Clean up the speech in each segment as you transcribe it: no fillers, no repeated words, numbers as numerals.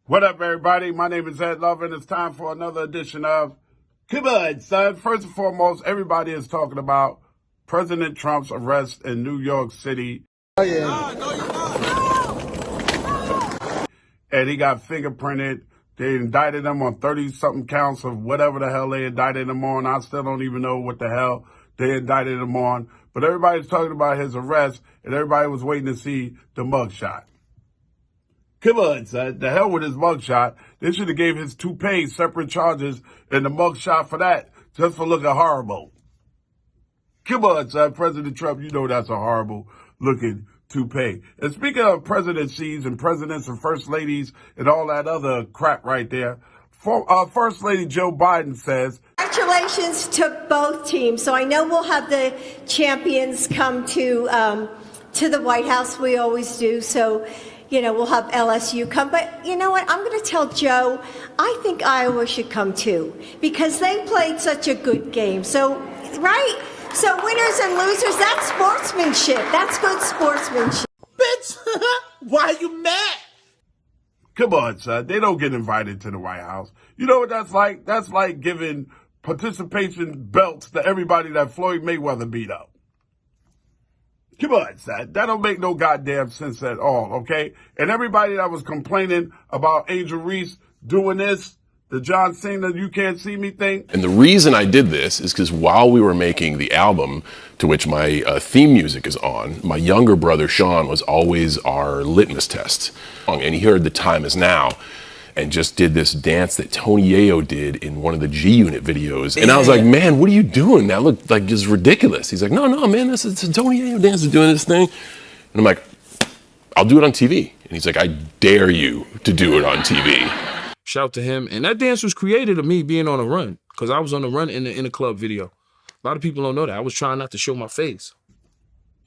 What up, everybody? My name is Ed Love, and it's time for another edition of Cmon, son. First and foremost, everybody is talking about President Trump's arrest in New York City. Oh, yeah. And he got fingerprinted. They indicted him on 30-something counts of whatever the hell they indicted him on. I still don't even know what the hell they indicted him on. But everybody's talking about his arrest, and everybody was waiting to see the mugshot. Come on, son. The hell with his mugshot. They should have gave his toupee separate charges and the mugshot for that, just for looking horrible. Come on, son. President Trump, you know that's a horrible looking toupee. And speaking of presidencies and presidents and first ladies and all that other crap right there, First Lady Joe Biden says, congratulations to both teams. So I know we'll have the champions come to the White House. We always do. So, you know, we'll have LSU come. But you know what? I'm going to tell Joe, I think Iowa should come too, because they played such a good game. So, right? So winners and losers, that's sportsmanship. That's good sportsmanship. Bitch, why are you mad? come on, son. They don't get invited to the White House. You know what that's like? That's like giving participation belts to everybody that Floyd Mayweather beat up. Come on, son. That don't make no goddamn sense at all, okay? And everybody that was complaining about Angel Reese doing this, the John Cena You Can't See Me thing. And the reason I did this is because while we were making the album to which my theme music is on, my younger brother Sean was always our litmus test. And he heard The Time Is Now and just did this dance that Tony Yayo did in one of the G-Unit videos. And I was like, man, what are you doing? That looked like just ridiculous. He's like, no, man, it's a Tony Yayo dance is doing this thing. And I'm like, I'll do it on TV. And he's like, I dare you to do it on TV. Shout to him. And that dance was created of me being on a run, because I was on the run in the club video. A lot of people don't know that. I was trying not to show my face.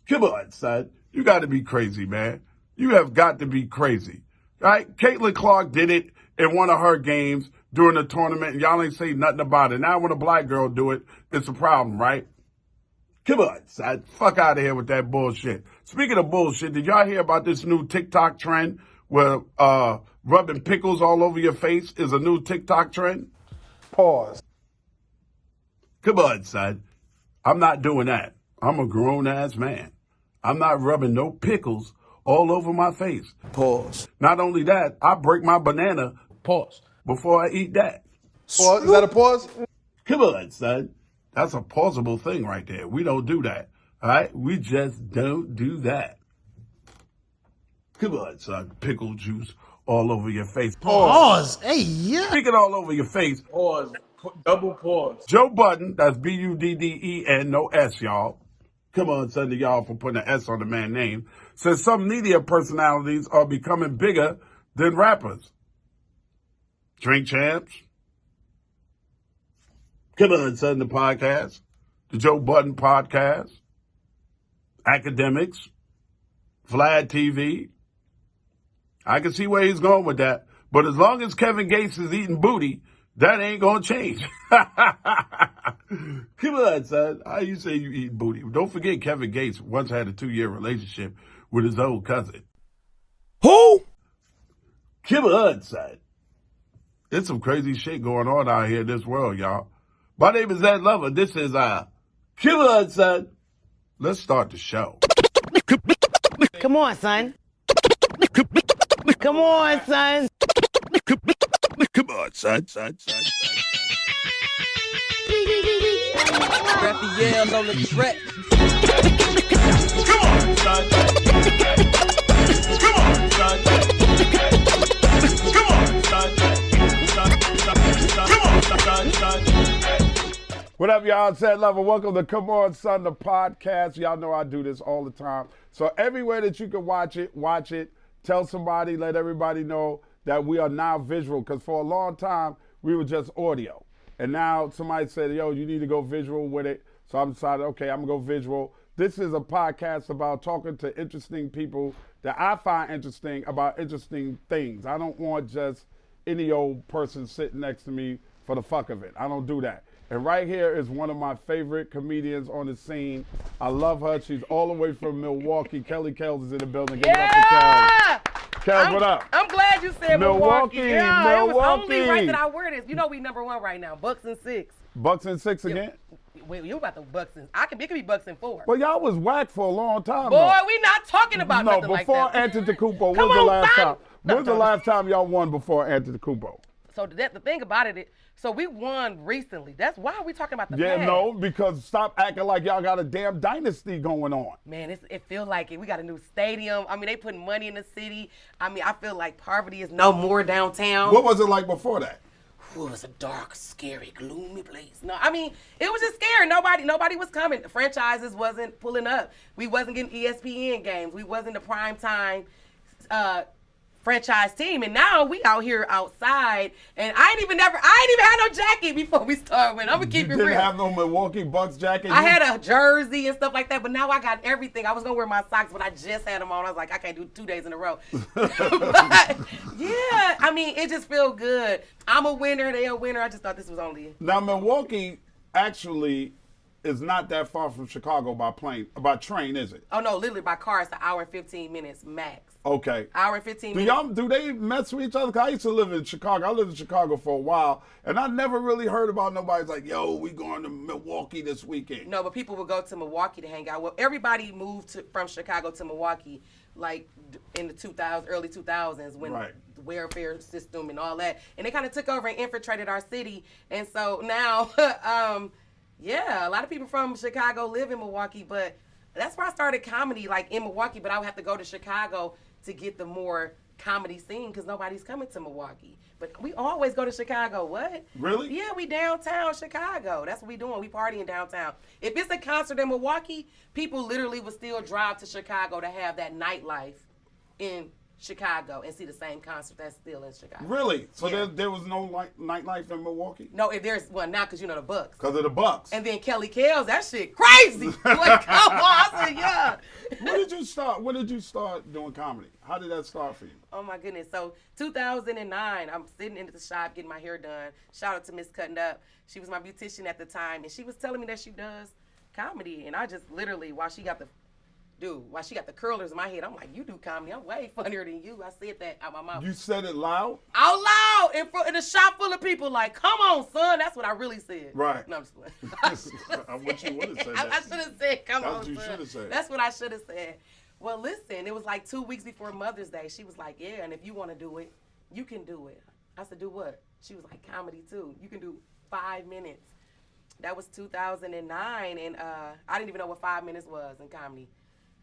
Come on, son. You got to be crazy, man. You have got to be crazy. Right? Caitlin Clark did it in one of her games during the tournament, and y'all ain't say nothing about it. Now when a black girl do it, it's a problem, right? Come on, son. Fuck out of here with that bullshit. Speaking of bullshit, did y'all hear about this new TikTok trend where rubbing pickles all over your face is a new TikTok trend? Pause. Come on, son. I'm not doing that. I'm a grown-ass man. I'm not rubbing no pickles all over my face. Pause. Not only that, I break my banana Pause. before I eat that. Pause. Is that a pause? Come on, son. That's a pausable thing right there. We don't do that. All right? We just don't do that. Come on, son. Pickle juice all over your face. Pause. Hey, yeah. Speaking all over your face. Pause. Double pause. Joe Budden, that's Budden, no S, y'all. Come on, son, to y'all for putting an S on the man's name. Says some media personalities are becoming bigger than rappers. Drink Champs. Come on, son, the podcast. The Joe Budden podcast. Academics. Vlad TV. I can see where he's going with that. But as long as Kevin Gates is eating booty, that ain't going to change. Come on, son. How you say you eat booty? Don't forget Kevin Gates once had a 2-year relationship with his old cousin. Who? Come on, son. There's some crazy shit going on out here in this world, y'all. My name is Ed Lover. This is, come on, son. Let's start the show. Come on, son. Come on, son. Come on, son. Raphael on the track. Come on, son. Come on, son. Come on, son. What up, y'all? It's Ed Lover. Welcome to Come On, Son, the podcast. Y'all know I do this all the time. So everywhere that you can watch it. Tell somebody, let everybody know that we are now visual, because for a long time, we were just audio. And now somebody said, yo, you need to go visual with it. So I decided, okay, I'm going to go visual. This is a podcast about talking to interesting people that I find interesting about interesting things. I don't want just any old person sitting next to me for the fuck of it. I don't do that. And right here is one of my favorite comedians on the scene. I love her. She's all the way from Milwaukee. Kelly Kellz is in the building. Give it up for Kelz. Kev, what up? I'm glad you said Milwaukee, Yeah, it was only Milwaukee. right that I wear this. You know we #1 right now, Bucks and 6. Bucks and 6 again? Wait, you about the Bucks and it could be Bucks and 4. Well, y'all was whack for a long time. Boy, though. we not talking about No, nothing like before that. Antetokounmpo, Come when's the on, last son. time? When's the last time y'all won before Antetokounmpo? So the thing about it, so we won recently. That's why are we talking about the Yeah, past? no, because stop acting like y'all got a damn dynasty going on. Man, it feels like it. We got a new stadium. I mean, they putting money in the city. I mean, I feel like poverty is no more downtown. What was it like before that? Ooh, it was a dark, scary, gloomy place. No, I mean, it was just scary. Nobody was coming. The franchises wasn't pulling up. We wasn't getting ESPN games. We wasn't the prime time franchise team. And now we out here outside. And I ain't even had no jacket before we started. I'm gonna keep it real. You didn't have no Milwaukee Bucks jacket? I had a jersey and stuff like that, but now I got everything. I was gonna wear my socks, but I just had them on. I was like, I can't do 2 days in a row. But yeah, I mean, it just feels good. I'm a winner, they a winner. I just thought this was only. Now, Milwaukee actually is not that far from Chicago by train, is it? Oh no, literally by car, it's an hour and 15 minutes max. Okay. Hour and 15 minutes. Do they mess with each other? 'Cause I used to live in Chicago. I lived in Chicago for a while, and I never really heard about nobody's like, yo, we going to Milwaukee this weekend. No, but people would go to Milwaukee to hang out. Well, everybody moved from Chicago to Milwaukee, like in the early 2000s when the welfare system and all that. And they kind of took over and infiltrated our city. And so now, yeah, a lot of people from Chicago live in Milwaukee, but that's where I started comedy, like in Milwaukee, but I would have to go to Chicago to get the more comedy scene because nobody's coming to Milwaukee. But we always go to Chicago. What? Really? Yeah, we downtown Chicago. That's what we doing. We partying downtown. If it's a concert in Milwaukee, people literally would still drive to Chicago to have that nightlife in Chicago and see the same concert that's still in Chicago. Really? So Yeah. there was no nightlife in Milwaukee? No, if there's one now because you know the Bucks. Because of the Bucks. And then Kelly Kellz, that shit crazy. Like, come on. I said, yeah. When did you start doing comedy? How did that start for you? Oh my goodness. So 2009, I'm sitting in the shop getting my hair done. Shout out to Miss Cutting Up. She was my beautician at the time, and she was telling me that she does comedy. And I just literally, while she got the curlers in my head, I'm like, you do comedy. I'm way funnier than you. I said that out my mouth. You said it loud? Out loud in a shop full of people like, come on, son. That's what I really said. Right. No, I'm just playing. I wish you would have said that. I should have said, come That's on, what you son. should have said. That's what I should have said. Well, listen, it was like 2 weeks before Mother's Day. She was like, yeah, and if you want to do it, you can do it. I said, do what? She was like, comedy too. You can do 5 minutes. That was 2009, and I didn't even know what 5 minutes was in comedy.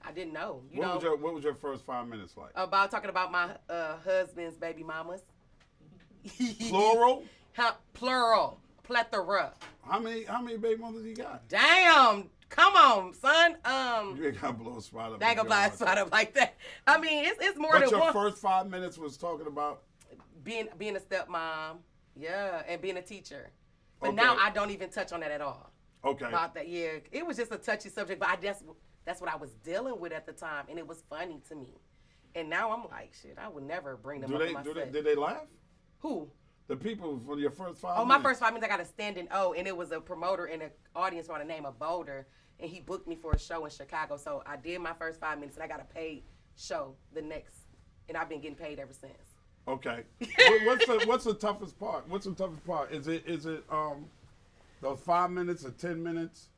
I didn't know. What was your first 5 minutes like? About talking about my husband's baby mamas. Plural? Plural. Plethora. How many baby mothers you got? Damn. Come on, son. You ain't got to blow a spot up. They ain't gonna blow a spot up like that. I mean, it's more than one. But your first 5 minutes was talking about? Being a stepmom, yeah, and being a teacher. But Okay. now I don't even touch on that at all. Okay. About that, yeah. It was just a touchy subject, but that's what I was dealing with at the time, and it was funny to me. And now I'm like, shit, I would never bring them up in my set. Did they laugh? Who? The people for your first 5 minutes? Oh, my first 5 minutes, I got a standing O, and it was a promoter in the audience by the name of Boulder, and he booked me for a show in Chicago. So I did my first 5 minutes, and I got a paid show the next, and I've been getting paid ever since. Okay. What's the toughest part? What's the toughest part? Is it those 5 minutes or 10 minutes,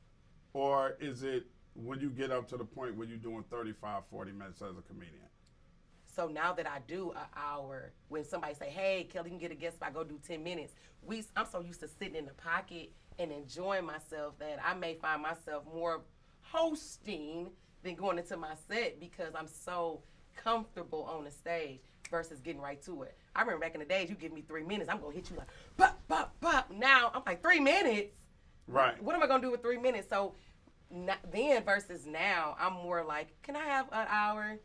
or is it when you get up to the point where you're doing 35, 40 minutes as a comedian? So now that I do an hour, when somebody say, hey, Kelly, you can get a guest spot, go do 10 minutes. I'm so used to sitting in the pocket and enjoying myself that I may find myself more hosting than going into my set because I'm so comfortable on the stage versus getting right to it. I remember back in the days, you give me 3 minutes, I'm going to hit you like, bop, bop, bop. Now, I'm like, 3 minutes? Right. What am I going to do with 3 minutes? So then versus now, I'm more like, can I have an hour?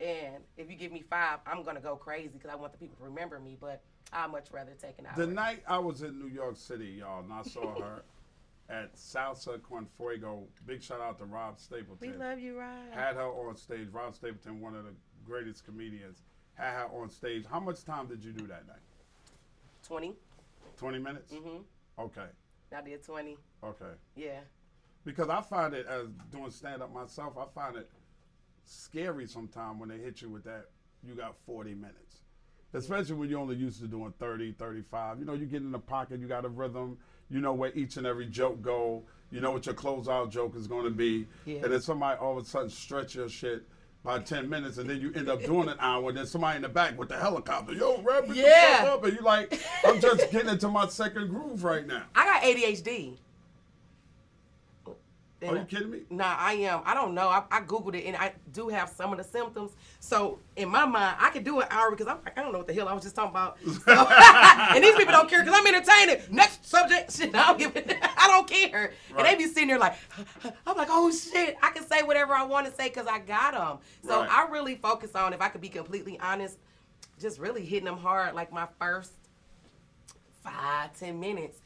And if you give me 5, I'm going to go crazy because I want the people to remember me, but I'd much rather take an hour. The night I was in New York City, y'all, and I saw her at Salsa con Fuego, big shout out to Rob Stapleton. We love you, Rob. Had her on stage. Rob Stapleton, one of the greatest comedians, had her on stage. How much time did you do that night? 20. 20 minutes? Mm-hmm. Okay. I did 20. Okay. Yeah. Because I find it, as doing stand-up myself, I find it scary sometimes when they hit you with that you got 40 minutes. Especially when you're only used to doing 30, 35. You know, you get in the pocket, you got a rhythm, you know where each and every joke go, you know what your closeout joke is going to be. Yeah. And then somebody all of a sudden stretch your shit by 10 minutes, and then you end up doing an hour, and then somebody in the back with the helicopter, yo, wrap it the fuck up. And you like, I'm just getting into my second groove right now. I got ADHD. Are you kidding me? Nah, I am. I don't know. I Googled it, and I do have some of the symptoms. So, in my mind, I could do an hour because I'm like, I don't know what the hell I was just talking about. So, and these people don't care because I'm entertaining. Next subject, shit, I don't give it. I don't care. Right. And they be sitting there like, I'm like, oh, shit. I can say whatever I want to say because I got them. So, I really focus on, if I could be completely honest, just really hitting them hard like my first 5-10 minutes.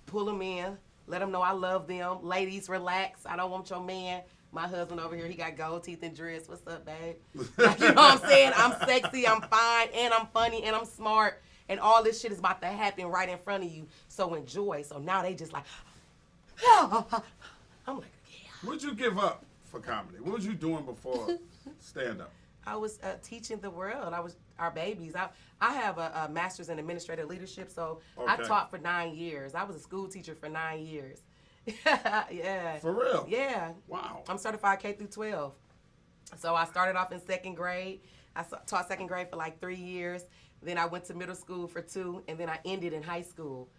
Pull them in. Let them know I love them. Ladies, relax. I don't want your man. My husband over here, he got gold teeth and dreads. What's up, babe? Like, you know what I'm saying? I'm sexy, I'm fine, and I'm funny, and I'm smart. And all this shit is about to happen right in front of you. So enjoy. So now they just like, I'm like, yeah. What'd you give up for comedy? What was you doing before stand-up? I was teaching the world. I was our babies. I have a master's in administrative leadership, so I taught for 9 years. I was a school teacher for 9 years. Yeah. For real? Yeah. Wow. I'm certified K through 12. So I started off in second grade. I taught second grade for like 3 years. Then I went to middle school for 2, and then I ended in high school,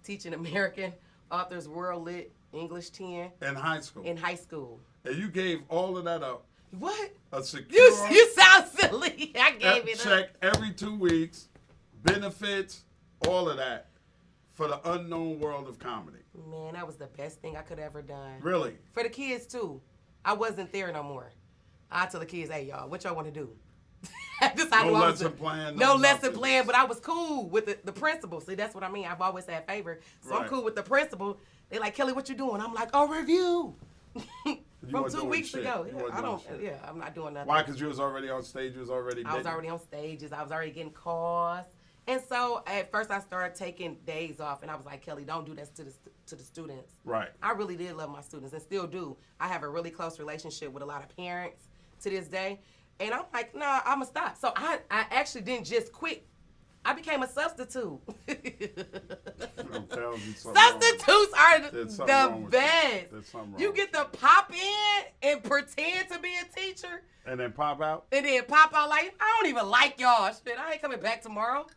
teaching American Authors World Lit, English 10. In high school? In high school. And you gave all of that up? What? A secure You sound silly. I gave it check up. every 2 weeks, benefits, all of that for the unknown world of comedy. Man, that was the best thing I could ever done. Really? For the kids too. I wasn't there no more. I tell the kids, hey y'all, what y'all want to do? No lesson plan. No lesson plan, but I was cool with the principal. See, that's what I mean. I've always had favor. So I'm cool with the principal. They like, Kelly, what you doing? I'm like, a review. From 2 weeks ago. Yeah, I'm not doing nothing. Why? Because you was already on stage, I was already on stages, I was already getting calls. And so at first I started taking days off, and I was like, Kelly, don't do that to the students. Right. I really did love my students and still do. I have a really close relationship with a lot of parents to this day. And I'm like, nah, I'm going to stop. So I actually didn't just quit. I became a substitute. Substitutes are the best. You get to pop in and pretend to be a teacher. And then pop out? And then pop out like, I don't even like y'all. Shit, I ain't coming back tomorrow.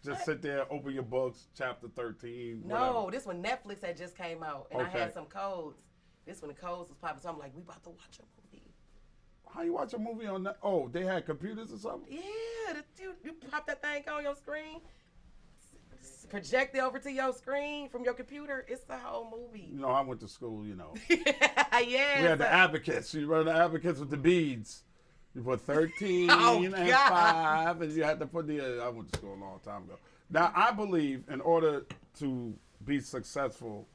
Just sit there, open your books, chapter 13. No, whatever. This when Netflix had just came out. And I had some codes. This when the codes was popping. So I'm like, we about to watch a movie. How you watch a movie on that? Oh, they had computers or something? Yeah, you pop that thing on your screen, project it over to your screen from your computer. It's the whole movie. You know, I went to school, you know. Yeah. We had the advocates. You run the advocates with the beads. You put 13 and 5, and you had to put the, I went to school a long time ago. Now, I believe in order to be successful,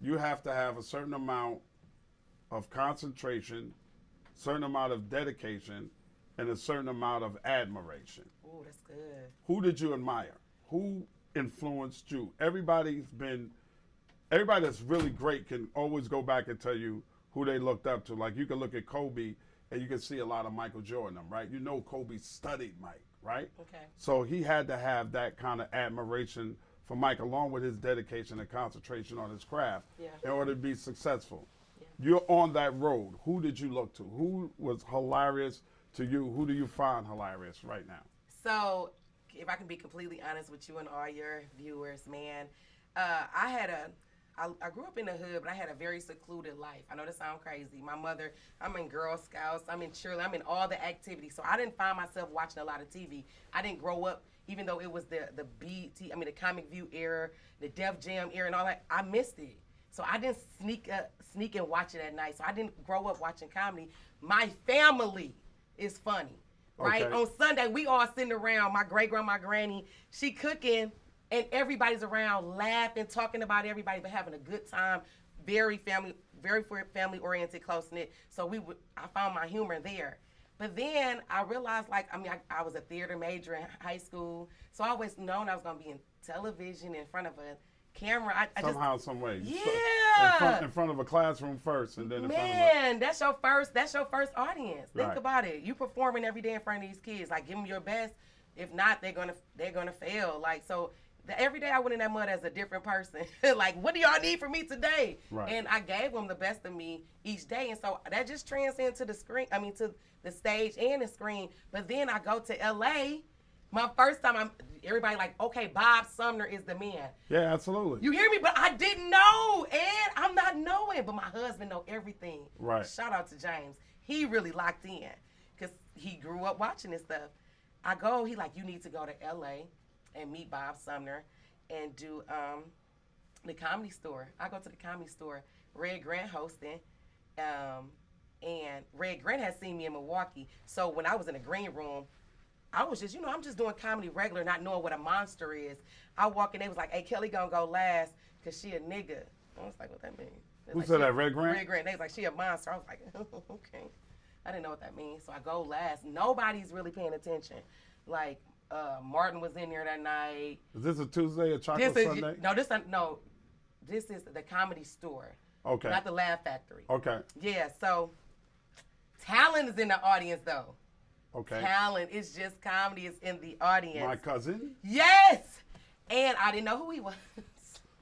you have to have a certain amount of concentration, certain amount of dedication, and a certain amount of admiration. Oh, that's good. Who did you admire? Who influenced you? Everybody that's really great can always go back and tell you who they looked up to. Like, you can look at Kobe and you can see a lot of Michael Jordan, right? You know Kobe studied Mike, right? Okay. So he had to have that kind of admiration for Mike, along with his dedication and concentration on his craft, in order to be successful. Yeah. You're on that road. Who did you look to? Who was hilarious to you? Who do you find hilarious right now? So, if I can be completely honest with you and all your viewers, man, I grew up in the hood, but I had a very secluded life. I know that sounds crazy. My mother, I'm in Girl Scouts, I'm in cheerleading, I'm in all the activities. So I didn't find myself watching a lot of TV. I didn't grow up, even though it was the the Comic View era, the Def Jam era and all that, I missed it. So I didn't sneak and watch it at night. So I didn't grow up watching comedy. My family is funny, right? Okay. On Sunday, we all sitting around, my great-grandma, granny, she cooking, and everybody's around laughing, talking about everybody, but having a good time. Very family-oriented, close-knit. So I found my humor there. But then I realized, I was a theater major in high school, so I always known I was going to be in television in front of a camera. I Somehow, some way. Yeah. In front of a classroom first, and then in Man, that's your first audience. Think Right. about it. You performing every day in front of these kids. Like, give them your best. If not, they're gonna fail. Like, so every day I went in that mud as a different person. Like, what do y'all need from me today? Right. And I gave them the best of me each day. And so that just transcends to the screen. I mean, to the stage and the screen. But then I go to LA. My first time, everybody like, okay, Bob Sumner is the man. Yeah, absolutely. You hear me? But I didn't know, and I'm not knowing. But my husband know everything. Right. Shout out to James. He really locked in because he grew up watching this stuff. I go, he like, you need to go to LA and meet Bob Sumner and do the Comedy Store. I go to the Comedy Store. Red Grant hosting, and Red Grant has seen me in Milwaukee. So when I was in the green room, I was just, I'm just doing comedy regular, not knowing what a monster is. I walk in, they was like, hey, Kelly gonna go last because she a nigga. I was like, what that mean? Who like, said that, Red Grant? Red Grant. They was like, she a monster. I was like, okay. I didn't know what that means. So I go last. Nobody's really paying attention. Like, Martin was in there that night. Is this a Tuesday or Chocolate Sunday? This is the Comedy Store. Okay. Not the Laugh Factory. Okay. Yeah, so talent is in the audience, though. Okay. Talent is just comedy is in the audience. My cousin? Yes! And I didn't know who he was.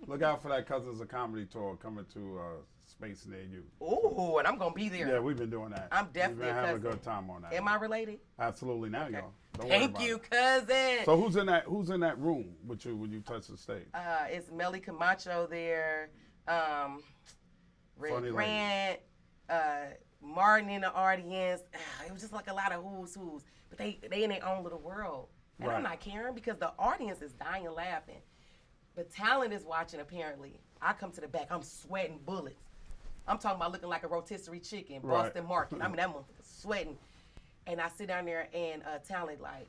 Look out for that Cousins of Comedy tour coming to space near you. Ooh, and I'm going to be there. Yeah, we've been doing that. I'm definitely We've been having a cousin. good time on that. Am I related? Absolutely. Now you are. Don't worry Thank about you, it. cousin. So who's in that room with you when you touch the stage? It's Melly Camacho there, Red Funny Grant, Martin in the audience. It was just like a lot of who's. But they in their own little world. And I'm Right. not caring because the audience is dying laughing. But talent is watching apparently. I come to the back, I'm sweating bullets. I'm talking about looking like a rotisserie chicken, Right. Boston Market. I mean, that motherfucker sweating. And I sit down there and talent, like,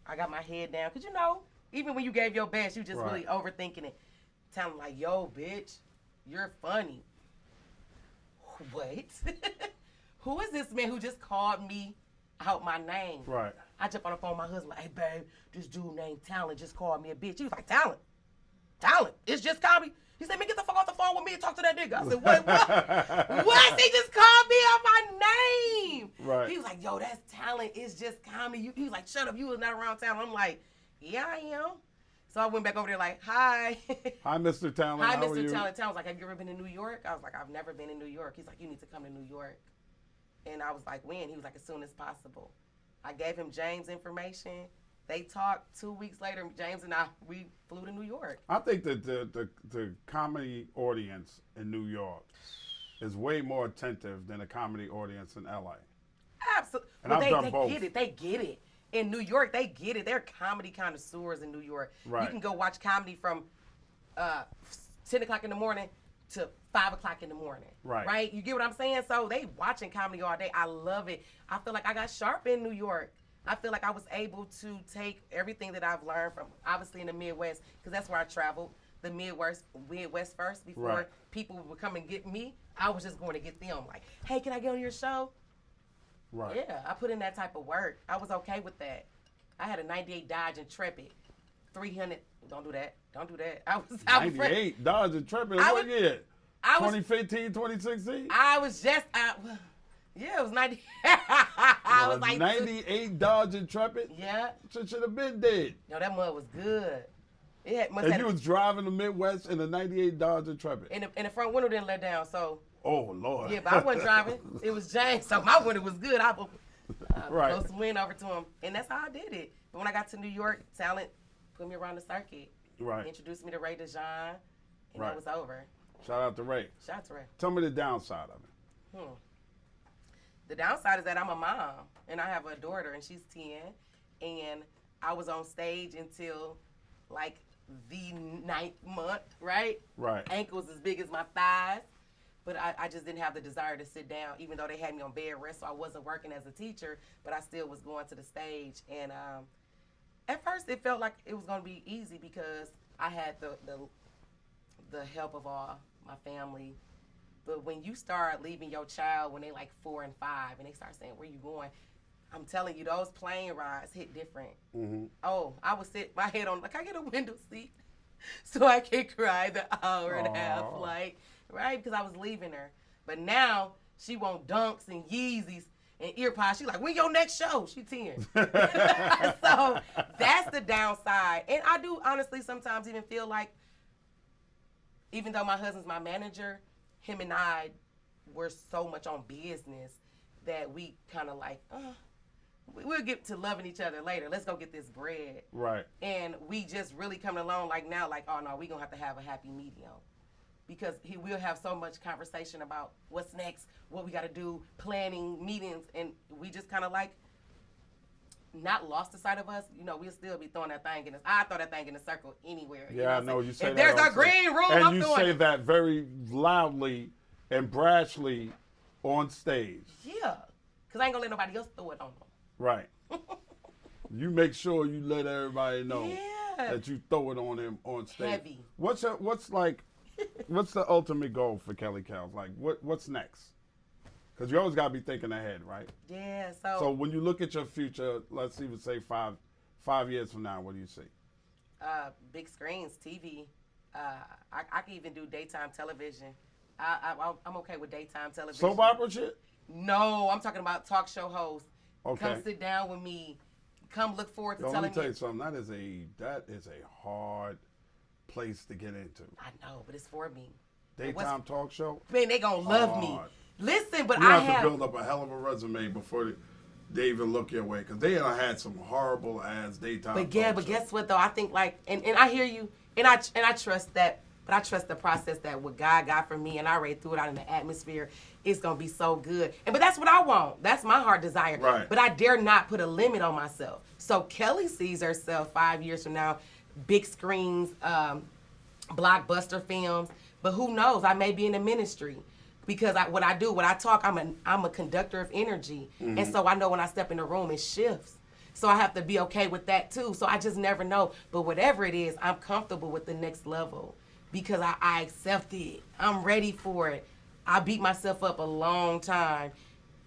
I got my head down. Because, even when you gave your best, you just Right. really overthinking it. Talent like, yo, bitch, you're funny. Wait. Who is this man who just called me out my name? Right. I jump on the phone with my husband, like, hey, babe, this dude named Talent just called me a bitch. He was like, Talent? It's just comedy. He said, man, get the fuck off the phone with me and talk to that nigga. I said, what? What? He just called me out my name. Right. He was like, yo, that's Talent. It's just comedy. He was like, shut up. You was not around town. I'm like, yeah, I am. So I went back over there like, hi. Hi, Mr. Talent. Hi, How are Mr. you? Talent. Talent was like, have you ever been to New York? I was like, I've never been in New York. He's like, you need to come to New York. And I was like, when? He was like, as soon as possible. I gave him James' information. They talked 2 weeks later. James and I, we flew to New York. I think that the comedy audience in New York is way more attentive than a comedy audience in LA. Absolutely. And Well, I've done they both. get it. They get it. In New York, they get it. They're comedy connoisseurs in New York. Right. You can go watch comedy from 10 o'clock in the morning to 5 o'clock in the morning. Right. Right? You get what I'm saying? So they watching comedy all day. I love it. I feel like I got sharp in New York. I feel like I was able to take everything that I've learned from, obviously, in the Midwest, because that's where I traveled, the Midwest first, before Right. people would come and get me. I was just going to get them. Like, hey, can I get on your show? Right. Yeah, I put in that type of work. I was okay with that. I had a 98 Dodge Intrepid, 300. Don't do that. Don't do that. I was 98 Dodge Intrepid. I What was- year? I was 2015, 2016? I was just yeah, it was 90. I was like 98 Dodge Intrepid? Yeah. Should have been dead. No, that mud was good. It had, must And have, you was driving the Midwest in a 98 Dodge Intrepid. and the front window didn't let down, so Oh, Lord. yeah, but I wasn't driving. It was James, so my window was good. I Right. close the wind over to him, and that's how I did it. But when I got to New York, Talent put me around the circuit. Right. Introduced me to Ray DeJean, and Right. that was over. Shout out to Ray. Shout out to Ray. Tell me the downside of it. The downside is that I'm a mom, and I have a daughter, and she's 10, and I was on stage until like the 9th month, right? Right. Ankles as big as my thighs, but I just didn't have the desire to sit down, even though they had me on bed rest, so I wasn't working as a teacher, but I still was going to the stage. And at first it felt like it was going to be easy because I had the help of all my family. But when you start leaving your child when they like 4 and 5 and they start saying, where you going? I'm telling you, those plane rides hit different. Mm-hmm. Oh, I would sit my head on, like, I get a window seat. so I can cry the hour and a half, like, right? Because I was leaving her. But now she want dunks and Yeezys and earpods. She like, when your next show? She 10. So that's the downside. And I do honestly sometimes even feel like, even though my husband's my manager, him and I were so much on business that we kind of like, we'll get to loving each other later. Let's go get this bread. Right. And we just really coming along like now, like, oh no, we're going to have a happy medium. Because he will have so much conversation about what's next, what we got to do, planning, meetings, and we just kind of like not lost the sight of us. You know, we'll still be throwing that thing in. I throw that thing in a circle anywhere. Yeah, I know you say if that. There's a also. green room. And I'm you doing say it. that very loudly and brashly on stage. Yeah, because I ain't gonna let nobody else throw it on them. Right. You make sure you let everybody know Yeah. that you throw it on him on stage. Heavy. What's the ultimate goal for Kelly Kellz? Like, what's next? Because you always got to be thinking ahead, right? Yeah, So when you look at your future, let's even say five years from now, what do you see? Big screens, TV. I can even do daytime television. I'm okay with daytime television. Soap opera shit? No, I'm talking about talk show hosts. Okay. Come sit down with me. Come look forward to Yo, telling let me tell me. you something. That is a hard place to get into. I know, but it's for me. Daytime talk show? Man, they gonna love me. Hard. Listen, but You I have to build up a hell of a resume before they even look your way, because they done had some horrible ass daytime. But yeah, but guess what though? I think like, and I hear you, and I trust that, but I trust the process that what God got for me, and I already threw it out in the atmosphere. It's gonna be so good, but that's what I want. That's my heart desire. Right. But I dare not put a limit on myself. So Kelly sees herself 5 years from now, big screens, blockbuster films. But who knows? I may be in the ministry. Because when I talk, I'm a conductor of energy. Mm-hmm. And so I know when I step in the room, it shifts. So I have to be okay with that too. So I just never know. But whatever it is, I'm comfortable with the next level because I accept it. I'm ready for it. I beat myself up a long time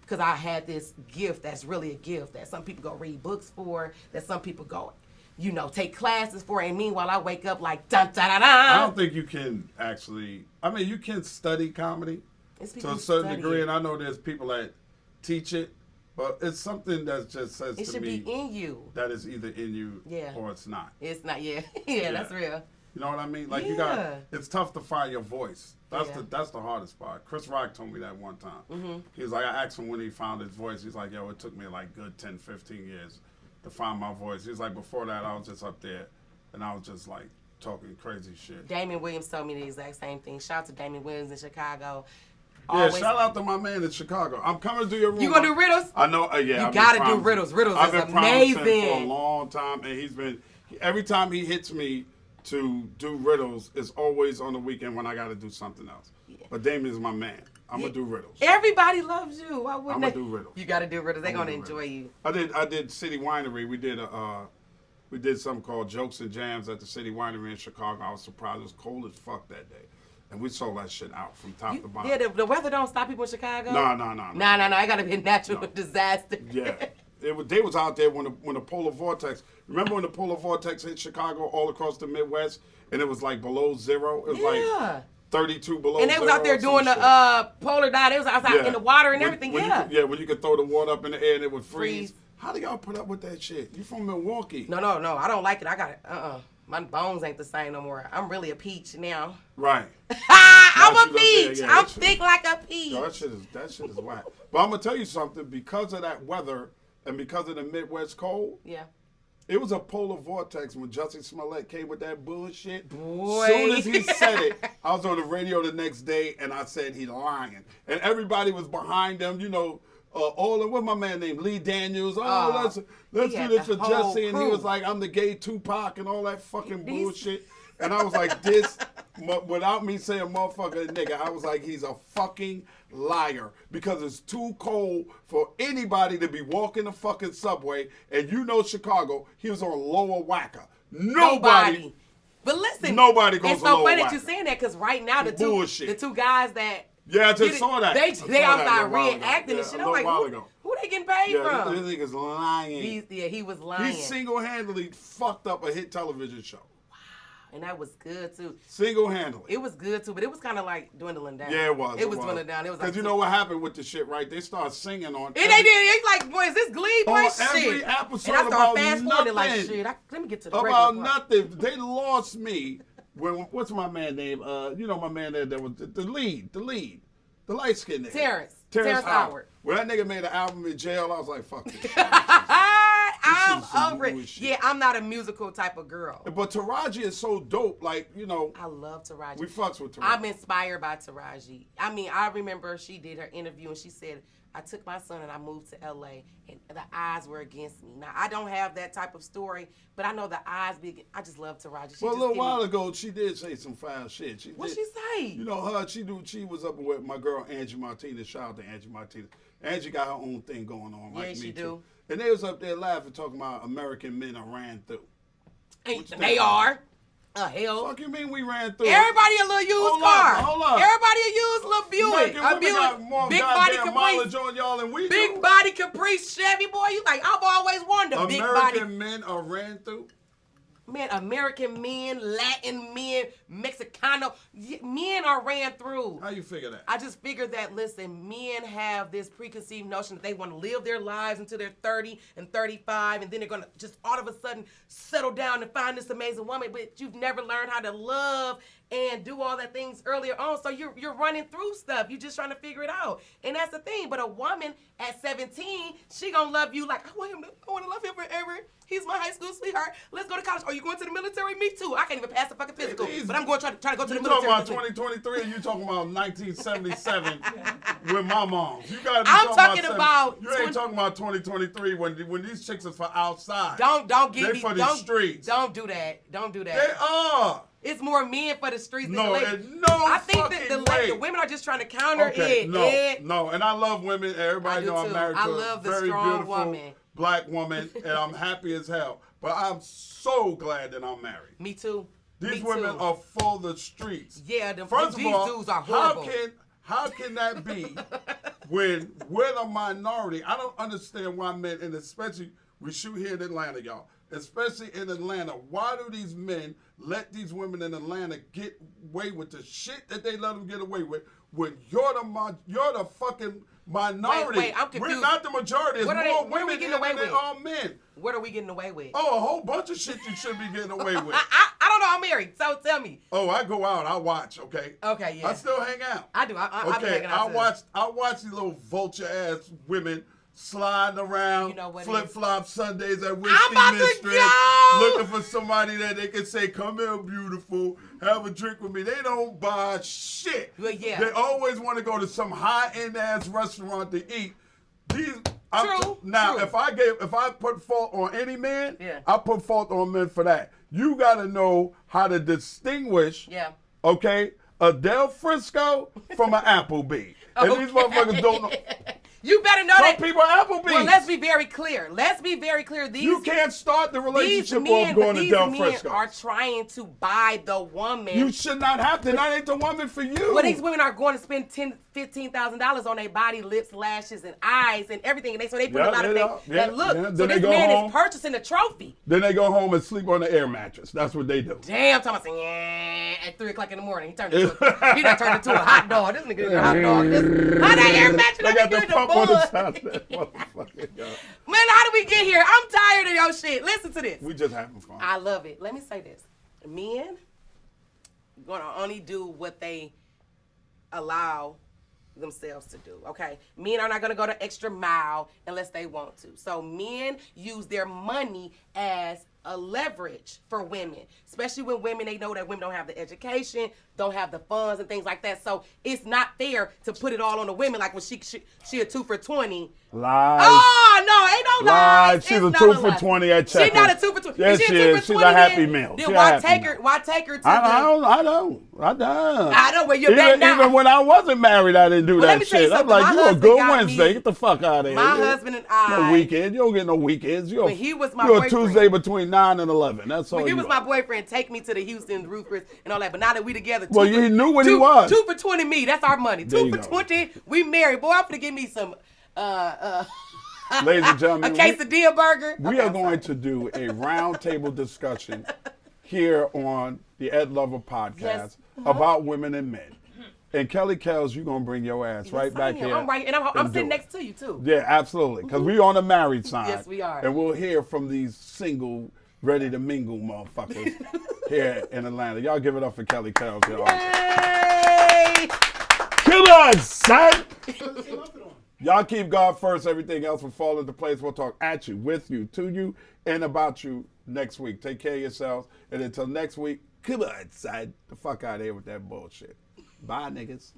because I had this gift that's really a gift that some people go read books for, that some people go, take classes for. And meanwhile, I wake up like, dun, dun, dun, dun. I don't think you can actually, you can study comedy to a certain degree, and I know there's people that teach it, but it's something that just says it to should me be in you. that is either in you or it's not. It's not, yeah. Yeah, that's real. You know what I mean? Like it's tough to find your voice. That's the hardest part. Chris Rock told me that one time. Mm-hmm. He was like, I asked him when he found his voice. He's like, yo, it took me like good 10, 15 years to find my voice. He's like, before that, I was just up there, and I was just like talking crazy shit. Damon Williams told me the exact same thing. Shout out to Damon Williams in Chicago. Yeah, shout out to my man in Chicago. I'm coming to your room. You gonna do riddles? I know. Yeah, you gotta do riddles. Riddles I've is been promising amazing for a long time, and every time he hits me to do riddles, it's always on the weekend when I got to do something else. Yeah. But Damon is my man. I'm gonna do riddles. Everybody loves you. Why wouldn't I'm gonna do riddles. You gotta do riddles. They're gonna enjoy you. I did City Winery. We did something called Jokes and Jams at the City Winery in Chicago. I was surprised. It was cold as fuck that day. And we sold that shit out from top to bottom. Yeah, the weather don't stop people in Chicago. No. I gotta be a natural disaster. Yeah, they was out there when the polar vortex. Remember when the polar vortex hit Chicago all across the Midwest, and it was like below zero. It was like 32 below. And they was out there doing the polar dive. They was outside in the water and everything. When you could throw the water up in the air and it would freeze. How do y'all put up with that shit? You from Milwaukee? No. I don't like it. I got it. My bones ain't the same no more. I'm really a peach now. Right. I'm a peach. I'm thick like a peach. Yo, that shit is whack. But I'm gonna tell you something. Because of that weather and because of the Midwest cold, it was a polar vortex when Jussie Smollett came with that bullshit. Boy. Soon as he said it, I was on the radio the next day and I said he's lying, and everybody was behind him. What my man named Lee Daniels. Let's do this for Jussie, and he was like, I'm the gay Tupac and all that fucking bullshit. And I was like, this, without me saying motherfucker nigga, I was like, he's a fucking liar because it's too cold for anybody to be walking the fucking subway. And Chicago, he was on Lower Wacker. Nobody. But listen, nobody goes it's to so Lower funny Wacker. that you're saying that because right now the two guys that. Yeah, I just saw that. They outside reenacting and shit. I'm like, who they getting paid from? This nigga's lying. He was lying. He single-handedly fucked up a hit television show. Wow. And that was good too. Single-handedly. It was good too, but it was kind of like dwindling down. Yeah, it was. It was dwindling down. It was because like you know what happened with the shit, right? They started singing on. And they did. It's like, boy, is this Glee? Boy, On shit. every episode and I started about fast forwarding like, nothing. shit. Let me get to the regular About part. nothing. They lost me. What's my man name? You know my man that was the lead, the light skinned nigga. Terrence Howard. When that nigga made an album in jail, I was like, fuck this shit. I'm over it. bullshit. Yeah, I'm not a musical type of girl. But Taraji is so dope. Like, you know. I love Taraji. We fucks with Taraji. I'm inspired by Taraji. I mean, I remember she did her interview and she said, I took my son and I moved to LA and the eyes were against me. Now, I don't have that type of story, but I know the eyes be, I just love Taraji. Well, a little while ago, she did say some foul shit. What'd she say? You know, she was up with my girl, Angie Martinez. Shout out to Angie Martinez. Angie got her own thing going on, like me, she do. too. And they was up there laughing, talking about American men are ran through. And they are. Hell. Fuck you mean we ran through? Everybody a little used car. Hold on. Everybody a used little Buick. A Buick. Got more big body goddamn mileage on y'all than we Big do. body Caprice Chevy, boy. You like, I've always wondered. Big body. American men are ran through? Man, American men, Latin men, Mexicano, men are ran through. How you figure that? I just figured that, listen, men have this preconceived notion that they want to live their lives until they're 30 and 35, and then they're going to just all of a sudden settle down and find this amazing woman, but you've never learned how to love and do all that things earlier on, so you're running through stuff. You're just trying to figure it out. And that's the thing. But a woman at 17, she going to love you like, I want to love him forever. He's my high school sweetheart. Let's go to college. Are you going to the military? Me too. I can't even pass the fucking physical. But I'm going to try to go to the military. You talking about 2023 and you talking about 1977 with my mom. You gotta be I'm talking about you ain't talking about 2023 when these chicks are for outside. Don't give they me for the streets. Don't do that. Don't do that. They are. It's more men for the streets than No, the ladies. no I think fucking that way. the women are just trying to counter Okay, it. no, and I love women. Everybody know I'm married to a very beautiful black woman, and I'm happy as hell. But I'm so glad that I'm married. Me too. These women are for the streets. Yeah, First these of all, dudes are horrible. How can that be when we're the minority? I don't understand why men, and especially we shoot here in Atlanta, y'all. Especially in Atlanta, why do these men let these women in Atlanta get away with the shit that they let them get away with when you're the fucking minority? Wait, I'm confused. We're not the majority. There's more women getting here away than there with? are men. What are we getting away with? Oh, a whole bunch of shit you should be getting away with. I don't know. I'm married, so tell me. Oh, I go out. I watch. Okay. Okay, yeah. I still hang out. I do. I've been hanging out too. I watch these little vulture ass women sliding around, flip flop Sundays at Whiskey Mistress, looking for somebody that they can say, "Come here, beautiful, have a drink with me." They don't buy shit. Well, yeah. They always want to go to some high end ass restaurant to eat. True. If I put fault on any man, yeah. I put fault on men for that. You got to know how to distinguish. Yeah. Okay, a Del Frisco from an Applebee, and these motherfuckers don't know. You better know Some that. people are Applebee's. Well, let's be very clear. You can't start the relationship off going to Del Frisco. These men are trying to buy the woman. You should not have to. That ain't the woman for you. Well, these women are going to spend $15,000 on their body, lips, lashes, and eyes, and everything. And so they put a lot of things that look. Yeah. So this man is purchasing a trophy. Then they go home and sleep on the air mattress. That's what they do. Damn, Thomas, at 3 o'clock in the morning, he done turned into a hot dog. This nigga is a hot dog. How that air mattress? They got the pump on the side. Man, how did we get here? I'm tired of your shit. Listen to this. We just having fun. I love it. Let me say this. Men gonna only do what they allow themselves to do, okay? Men are not gonna go the extra mile unless they want to. So men use their money as a leverage for women, especially when women, they know that women don't have the education, don't have the funds and things like that. So it's not fair to put it all on the women, like when she a 2 for 20. Lies. Oh, no, ain't no lies. She's a 2 for 20 at Checkers. She's not a 2 for 20. Yes, She's she a 2 is. for 20. She's a happy meal. Then why take her to I don't. I know where you're back now. Even when I wasn't married, I didn't do that shit. I'm like, you a good Wednesday. Get the fuck out of here. My husband and I. No weekend. You don't get no weekends. You're boyfriend. a Tuesday between 9 and 11. That's all When he you was are. my boyfriend, take me to the Houston Roofers and all that. But now that we together, well, you knew what he was. 2 for 20 me. That's our money. 2 for 20. We married. Boy, I'm gonna give me some. Ladies and gentlemen, a quesadilla burger. We are going to do a round table discussion here on the Ed Lover podcast Yes. about women and men. And Kelly Kellz, you're going to bring your ass right back here. I'm right, and I'm do sitting it. next to you too. Yeah, absolutely. Because we on the married side. Yes, we are. And we'll hear from these single, ready to mingle motherfuckers here in Atlanta. Y'all give it up for Kelly Kellz. Y'all. Hey! Come on, son! Y'all keep God first. Everything else will fall into place. We'll talk at you, with you, to you, and about you next week. Take care of yourselves. And until next week, come on, son. The fuck out of here with that bullshit. Bye, niggas.